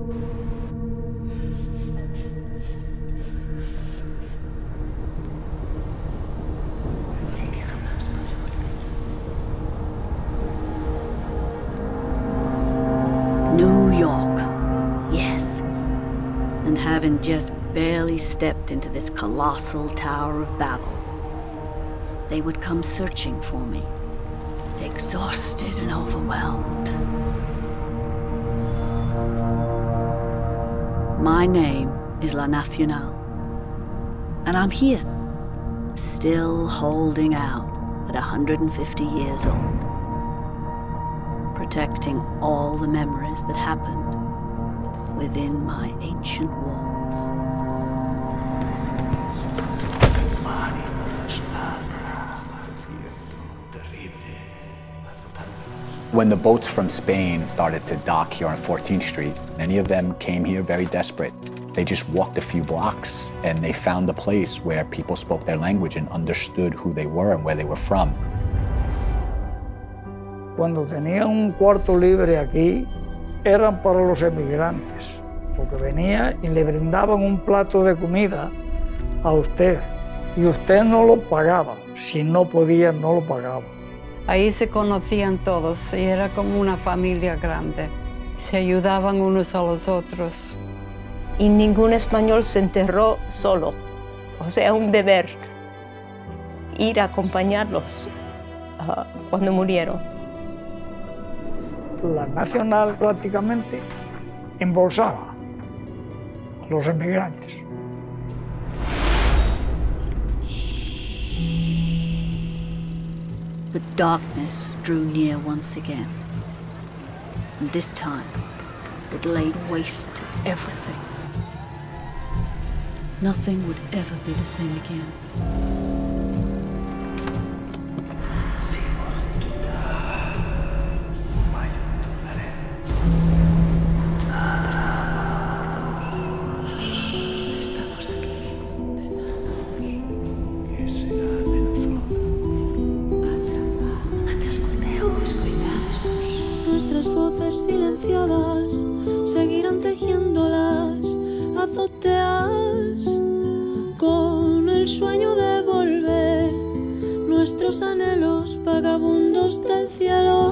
New York, yes. And having just barely stepped into this colossal Tower of Babel, they would come searching for me, exhausted and overwhelmed. My name is La Nacional, and I'm here, still holding out at 150 years old, protecting all the memories that happened within my ancient walls. When the boats from Spain started to dock here on 14th Street, many of them came here very desperate. They just walked a few blocks and they found a place where people spoke their language and understood who they were and where they were from. Cuando tenían un cuarto libre aquí, eran para los emigrantes, porque venía y le brindaban un plato de comida a usted, y usted no lo pagaba. Si no podía, no lo pagaba. Ahí se conocían todos y era como una familia grande. Se ayudaban unos a los otros. Y ningún español se enterró solo. O sea, un deber ir a acompañarlos cuando murieron. La Nacional prácticamente embolsaba a los emigrantes. The darkness drew near once again, and this time it laid waste to everything. Nothing would ever be the same again. Nuestras voces silenciadas seguirán tejiéndolas azoteas con el sueño de volver nuestros anhelos vagabundos del cielo.